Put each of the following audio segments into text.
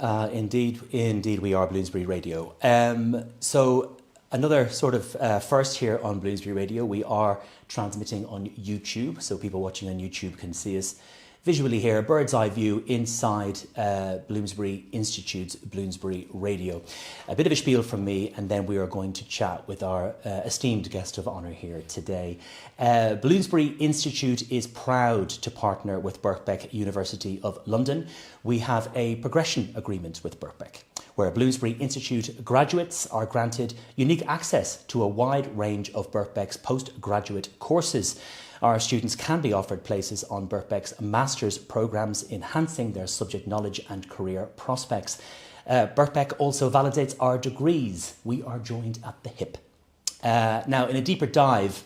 Indeed, we are Bloomsbury Radio. So another sort of first here on Bloomsbury Radio. We are transmitting on YouTube, so people watching on YouTube can see us visually here, a bird's eye view inside Bloomsbury Institute's Bloomsbury Radio. A bit of a spiel from me, and then we are going to chat with our esteemed guest of honour here today. Bloomsbury Institute is proud to partner with Birkbeck University of London. We have a progression agreement with Birkbeck, where Bloomsbury Institute graduates are granted unique access to a wide range of Birkbeck's postgraduate courses. Our students can be offered places on Birkbeck's master's programmes, enhancing their subject knowledge and career prospects. Birkbeck also validates our degrees. We are joined at the hip. Now, in a deeper dive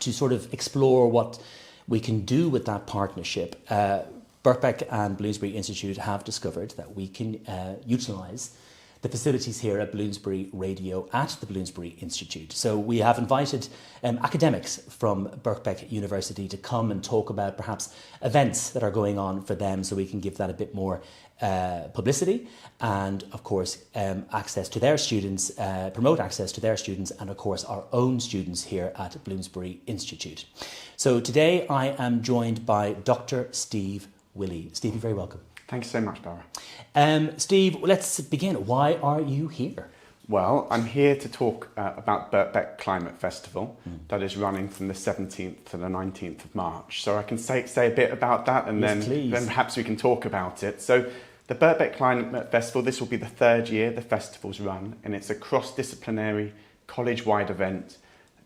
to sort of explore what we can do with that partnership, Birkbeck and Bloomsbury Institute have discovered that we can utilise the facilities here at Bloomsbury Radio at the Bloomsbury Institute. So we have invited academics from Birkbeck University to come and talk about perhaps events that are going on for them, so we can give that a bit more publicity and, of course, access to their students, promote access to their students and, of course, our own students here at Bloomsbury Institute. So today I am joined by Dr. Steve Willey. Steve, you're very welcome. Thanks so much, Dara. Steve, let's begin. Why are you here? Well, I'm here to talk about Birkbeck Climate Festival that is running from the 17th to the 19th of March. So I can say a bit about that, and then perhaps we can talk about it. So the Birkbeck Climate Festival, this will be the third year the festival's run, and it's a cross-disciplinary, college-wide event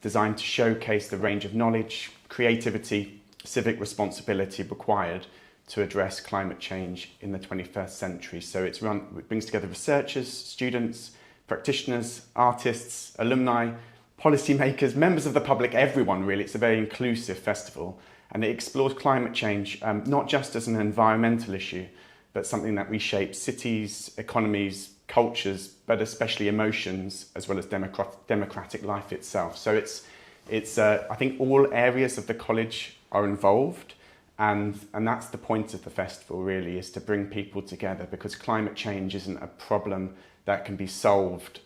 designed to showcase the range of knowledge, creativity, civic responsibility required to address climate change in the 21st century. So it brings together researchers, students, practitioners, artists, alumni, policymakers, members of the public, everyone really. It's a very inclusive festival, and it explores climate change not just as an environmental issue, but something that reshapes cities, economies, cultures, but especially emotions, as well as democratic life itself. So it's I think all areas of the college are involved. And that's the point of the festival, really, is to bring people together, because climate change isn't a problem that can be solved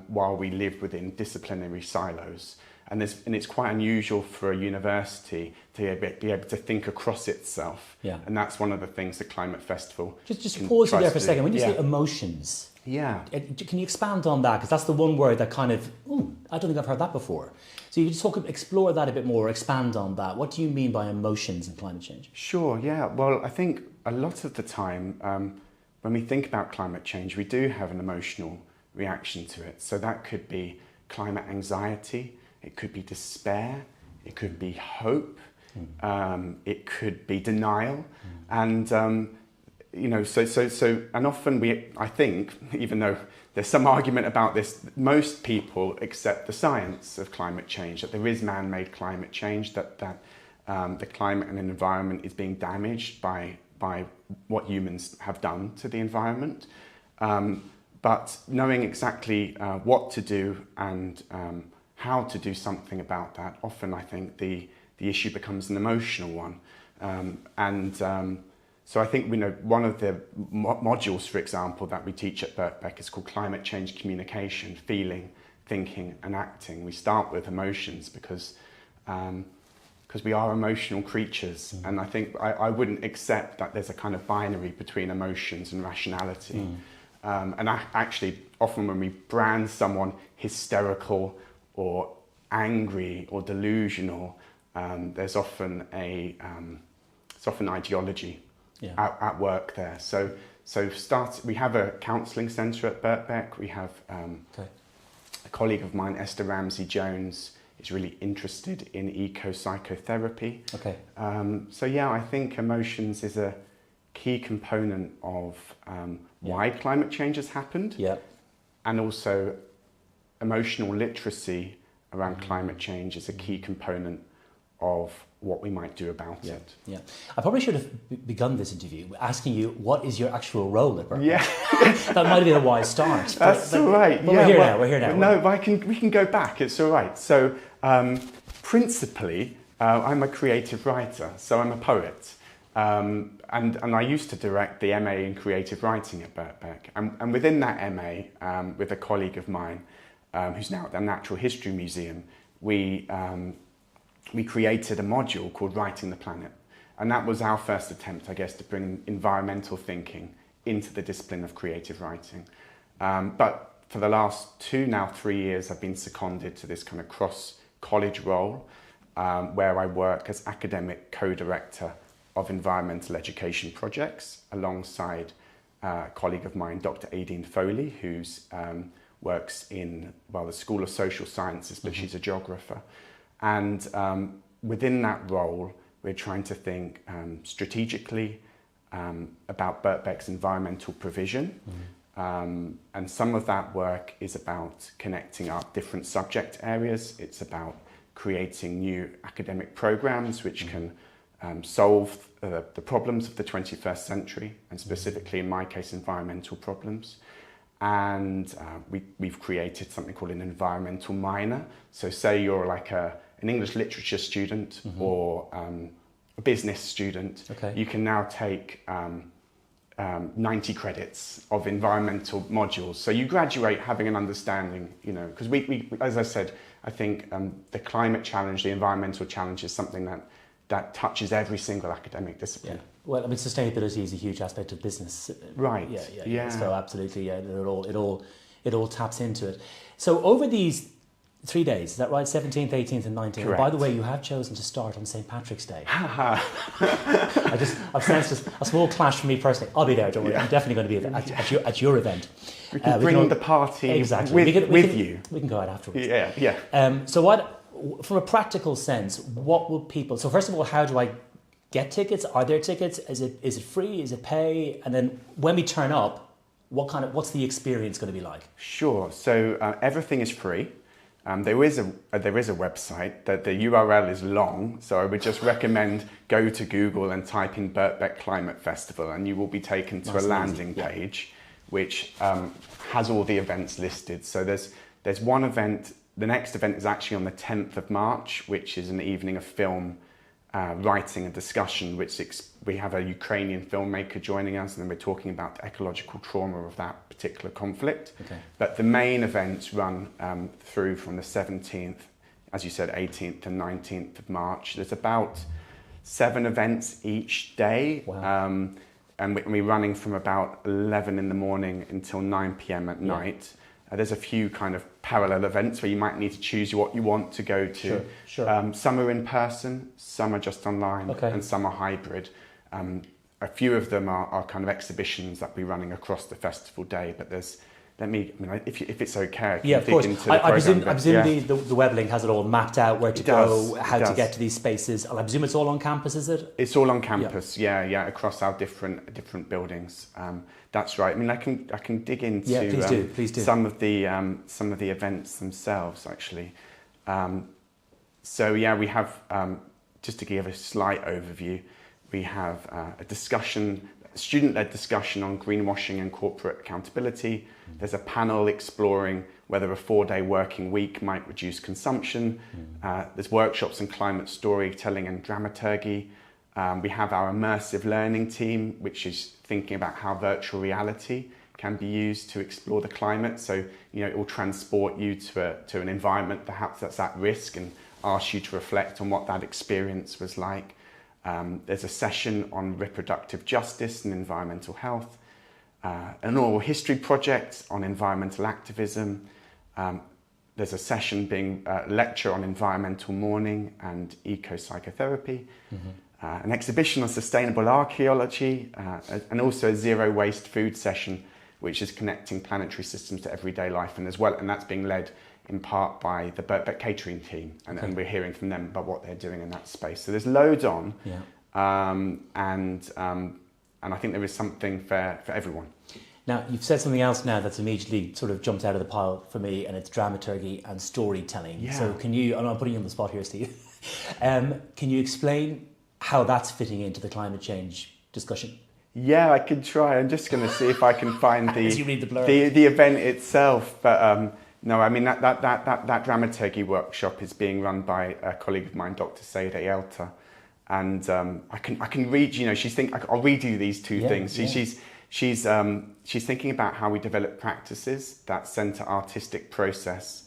while we live within disciplinary silos. And it's quite unusual for a university to be able to think across itself. Yeah. And that's one of the things the Climate Festival Just pause you there for a second. When you say emotions, can you expand on that? Because that's the one word that kind of, I don't think I've heard that before. So you just explore that a bit more, expand on that. What do you mean by emotions in climate change? Sure, yeah. Well, I think a lot of the time when we think about climate change, we do have an emotional reaction to it. So that could be climate anxiety, it could be despair, it could be hope, it could be denial. And and often I think, even though there's some argument about this, most people accept the science of climate change, that there is man-made climate change, that the climate and environment is being damaged by what humans have done to the environment. But knowing exactly what to do and how to do something about that, often I think the issue becomes an emotional one. So I think one of the modules, for example, that we teach at Birkbeck is called Climate Change Communication, Feeling, Thinking and Acting. We start with emotions because we are emotional creatures. And I think I wouldn't accept that there's a kind of binary between emotions and rationality. Actually, often when we brand someone hysterical or angry or delusional, there's often ideology at work there. So we have a counselling centre at Birkbeck. We have a colleague of mine, Esther Ramsey-Jones, is really interested in eco-psychotherapy. I think emotions is a key component of why climate change has happened. And also emotional literacy around climate change is a key component of what we might do about it. I probably should have begun this interview asking you, what is your actual role at Birkbeck? That might have been a wise start. That's all right. But we're here now. No, but we can go back. It's all right. So principally, I'm a creative writer. So I'm a poet. And I used to direct the MA in creative writing at Birkbeck. And within that MA, with a colleague of mine, who's now at the Natural History Museum, we created a module called Writing the Planet. And that was our first attempt, I guess, to bring environmental thinking into the discipline of creative writing. But for the last 3 years, I've been seconded to this kind of cross-college role, where I work as academic co-director of environmental education projects alongside a colleague of mine, Dr. Aideen Foley, who works in, the School of Social Sciences, but she's a geographer. And within that role, we're trying to think strategically about Birkbeck's environmental provision. And some of that work is about connecting up different subject areas. It's about creating new academic programs which can solve the problems of the 21st century, and specifically in my case environmental problems. And we've created something called an environmental minor. So say you're like an English literature student or a business student, you can now take 90 credits of environmental modules. So you graduate having an understanding, because we, as I said, I think the climate challenge, the environmental challenge is something that touches every single academic discipline. Yeah. Well, I mean, sustainability is a huge aspect of business. Right. Yeah. So absolutely, it all taps into it. So over these 3 days, is that right? 17th, 18th and 19th. Correct. By the way, you have chosen to start on St. Patrick's Day. I've sensed a small clash for me personally. I'll be there, don't worry. I'm definitely going to be at your event. We can bring the party with you. We can go out afterwards. Yeah. So from a practical sense, what will people... So first of all, how do I get tickets? Are there tickets? Is it free? Is it pay? And then when we turn up, what's the experience going to be like? Sure. So everything is free. There is a website that the URL is long, so I would just recommend go to Google and type in Birkbeck Climate Festival, and you will be taken to a landing page which has all the events listed. So there's one event. The next event is actually on the 10th of March, which is an evening of film writing and discussion, which we have a Ukrainian filmmaker joining us, and then we're talking about the ecological trauma of that particular conflict. Okay. But the main events run through from the 17th, as you said, 18th and 19th of March. There's about 7 events each day. Wow. And we're running from about 11 in the morning until 9 p.m. at night. There's a few kind of parallel events where you might need to choose what you want to go to. Sure. Some are in person, some are just online, and some are hybrid. A few of them are kind of exhibitions that we're running across the festival day, but if it's okay, I can dig into the program. I presume the web link has it all mapped out, where to go, how to get to these spaces. And I presume it's all on campus, is it? It's all on campus, yeah, across our different buildings. That's right. I mean, I can dig into please do. some of the events themselves, actually. We have, just to give a slight overview, we have a student-led discussion on greenwashing and corporate accountability. There's a panel exploring whether a 4-day working week might reduce consumption. There's workshops in climate storytelling and dramaturgy. We have our immersive learning team, which is thinking about how virtual reality can be used to explore the climate. So, it will transport you to an environment perhaps that's at risk and ask you to reflect on what that experience was like. There's a session on reproductive justice and environmental health, an oral history project on environmental activism. There's a session lecture on environmental mourning and eco-psychotherapy, an exhibition on sustainable archaeology, and also a zero waste food session, which is connecting planetary systems to everyday life, and that's being led in part by the Birkbeck catering team, and we're hearing from them about what they're doing in that space. So there's loads on, and I think there is something for everyone. Now, you've said something else now that's immediately sort of jumped out of the pile for me, and it's dramaturgy and storytelling. Yeah. So can you, and I'm putting you on the spot here, Steve, can you explain how that's fitting into the climate change discussion? Yeah, I could try. I'm just going to see if I can find As you read the blurb. the event itself. But no, I mean, that dramaturgy workshop is being run by a colleague of mine, Dr. Sayeda Yelta. And I can read, I'll read you these two things. She's thinking about how we develop practices that centre artistic process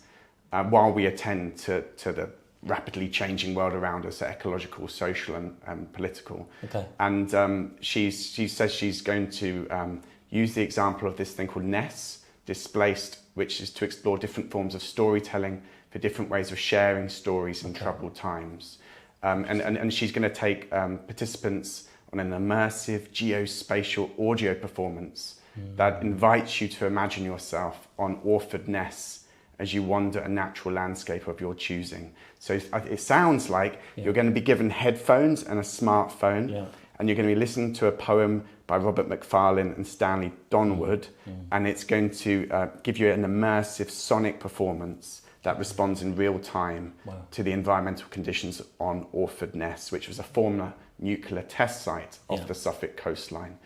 while we attend to the rapidly changing world around us, ecological, social and political. Okay. And she says she's going to use the example of this thing called NES, Displaced, which is to explore different forms of storytelling for different ways of sharing stories in troubled times. And she's going to take participants on an immersive geospatial audio performance that invites you to imagine yourself on Orford Ness as you wander a natural landscape of your choosing. So it sounds like you're going to be given headphones and a smartphone, and you're going to be listening to a poem by Robert Macfarlane and Stanley Donwood, and it's going to give you an immersive sonic performance that responds in real time to the environmental conditions on Orford Ness, which was a former nuclear test site off the Suffolk coastline.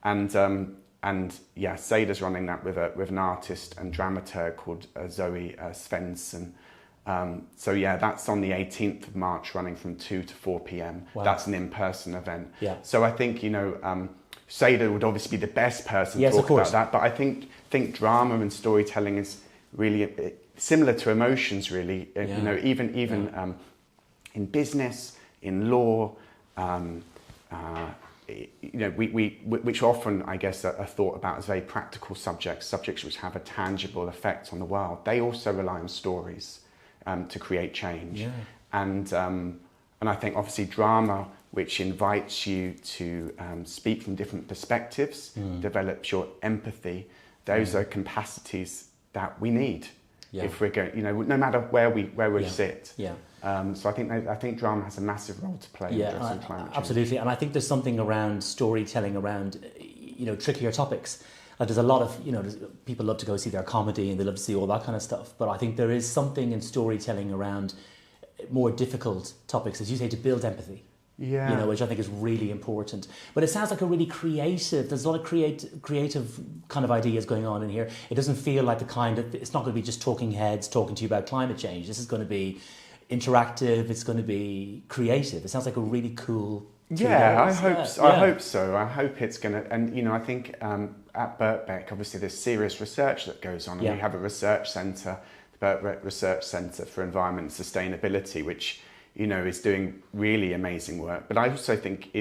And Sada's running that with an artist and dramaturg called Zoe Svensson. That's on the 18th of March, running from 2 to 4 p.m. Wow. That's an in-person event. Yeah. So I think, Sada would obviously be the best person to talk about that, but I think drama and storytelling is really similar to emotions, really. Even in business, in law, which often, I guess, are thought about as very practical subjects which have a tangible effect on the world. They also rely on stories to create change. Yeah. And I think obviously drama, which invites you to speak from different perspectives, develops your empathy. Those are capacities that we need if we're going, no matter where we sit. Yeah. So I think drama has a massive role to play in addressing climate change. Absolutely, and I think there's something around storytelling around trickier topics. There's a lot of people love to go see their comedy and they love to see all that kind of stuff. But I think there is something in storytelling around more difficult topics, as you say, to build empathy. Yeah. Which I think is really important. But it sounds like there's a lot of creative kind of ideas going on in here. It doesn't feel like it's not going to be just talking heads talking to you about climate change. This is going to be interactive, it's going to be creative. It sounds like a really cool... I hope so. I hope it's going to... And, I think at Birkbeck, obviously there's serious research that goes on. And we have a research centre, the Birkbeck Research Centre for Environment and Sustainability, which... is doing really amazing work. But I also think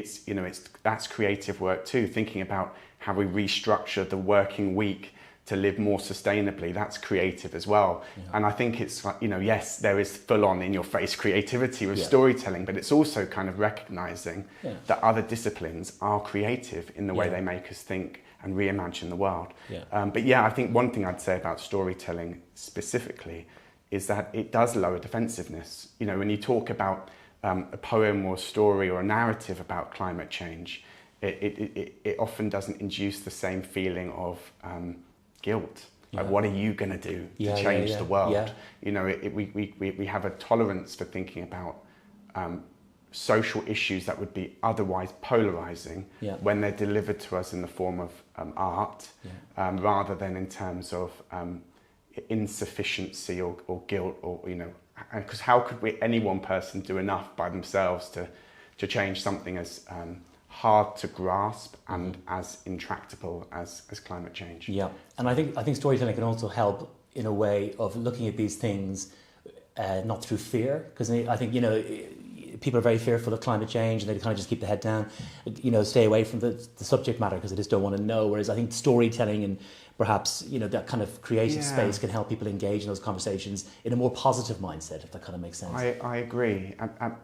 that's creative work too, thinking about how we restructure the working week to live more sustainably. That's creative as well. Yeah. And I think it's like, yes, there is full on in your face creativity with storytelling, but it's also kind of recognizing that other disciplines are creative in the way they make us think and reimagine the world. Yeah. I think one thing I'd say about storytelling specifically is that it does lower defensiveness. When you talk about a poem or a story or a narrative about climate change, it often doesn't induce the same feeling of guilt. Like, what are you going to do to change the world? We have a tolerance for thinking about social issues that would be otherwise polarizing when they're delivered to us in the form of art, rather than in terms of insufficiency or guilt, or because how could any one person do enough by themselves to change something as hard to grasp and as intractable as climate change? Yeah, and I think storytelling can also help in a way of looking at these things not through fear, because I think people are very fearful of climate change and they kind of just keep their head down, stay away from the subject matter because they just don't want to know. Whereas I think storytelling and perhaps that kind of creative space can help people engage in those conversations in a more positive mindset, if that kind of makes sense. I agree,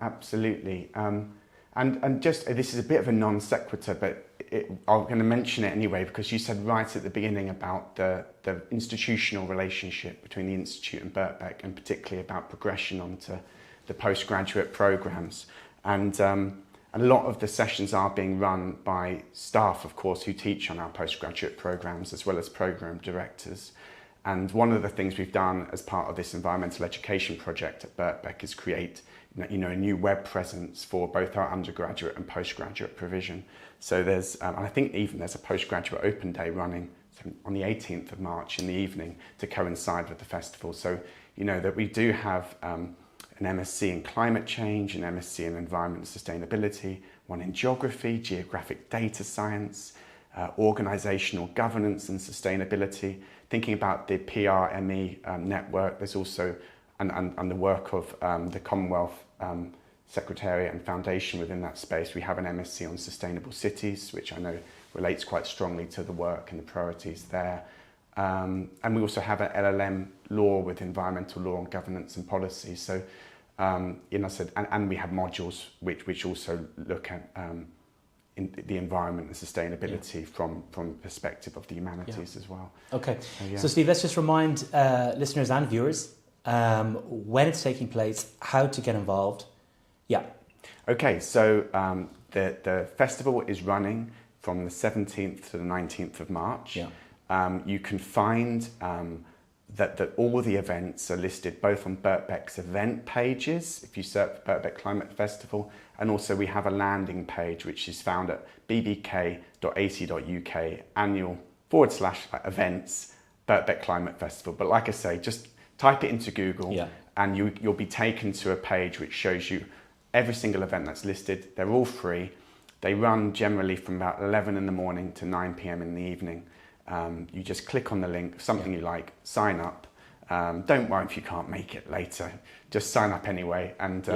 absolutely. And just, this is a bit of a non sequitur, but I'm going to mention it anyway, because you said right at the beginning about the institutional relationship between the Institute and Birkbeck, and particularly about progression onto the postgraduate programmes. And a lot of the sessions are being run by staff, of course, who teach on our postgraduate programmes, as well as programme directors. And one of the things we've done as part of this environmental education project at Birkbeck is create a new web presence for both our undergraduate and postgraduate provision. So there's, and I think even there's a postgraduate open day running on the 18th of March in the evening to coincide with the festival. So, that we do have an MSc in climate change, an MSc in environment and sustainability, one in geography, geographic data science, organisational governance and sustainability, thinking about the PRME network. There's also, and the work of the Commonwealth Secretariat and Foundation within that space. We have an MSc on sustainable cities, which I know relates quite strongly to the work and the priorities there. And we also have an LLM law with environmental law and governance and policy. So, and we have modules which also look at in the environment and sustainability from the perspective of the humanities as well. Okay. So Steve, let's just remind listeners and viewers when it's taking place, how to get involved. Yeah. Okay, so the festival is running from the 17th to the 19th of March. Yeah. You can find that all the events are listed both on Birkbeck's event pages, if you search Birkbeck Climate Festival, and also we have a landing page which is found at bbk.ac.uk/events Birkbeck Climate Festival. But like I say, just type it into Google and you'll be taken to a page which shows you every single event that's listed. They're all free. They run generally from about 11 in the morning to 9 p.m. in the evening. You just click on the link, something you like, sign up. Don't worry if you can't make it later. Just sign up anyway. And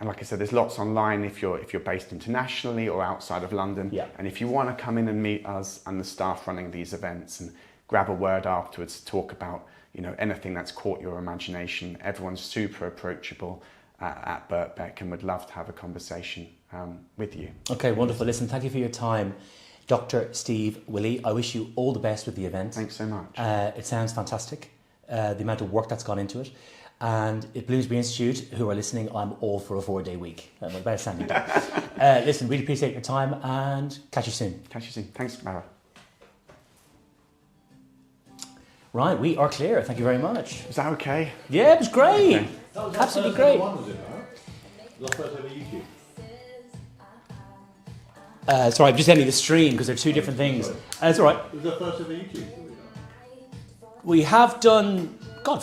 like I said, there's lots online if you're based internationally or outside of London. Yeah. And if you want to come in and meet us and the staff running these events and grab a word afterwards to talk about anything that's caught your imagination, everyone's super approachable at Birkbeck and would love to have a conversation with you. Okay, wonderful. Listen, thank you for your time. Dr. Steve Willey, I wish you all the best with the event. Thanks so much. It sounds fantastic, the amount of work that's gone into it. And at Bloomsbury Institute, who are listening, I'm all for a 4-day week. I'm about standing down. Listen, really appreciate your time and catch you soon. Catch you soon. Thanks, Mara. Right, we are clear. Thank you very much. Was that okay? Yeah, it was great. Okay. Absolutely great. Sorry, I'm just ending the stream because they're two different things. It's all right. Was that first ever YouTube? We have done, God,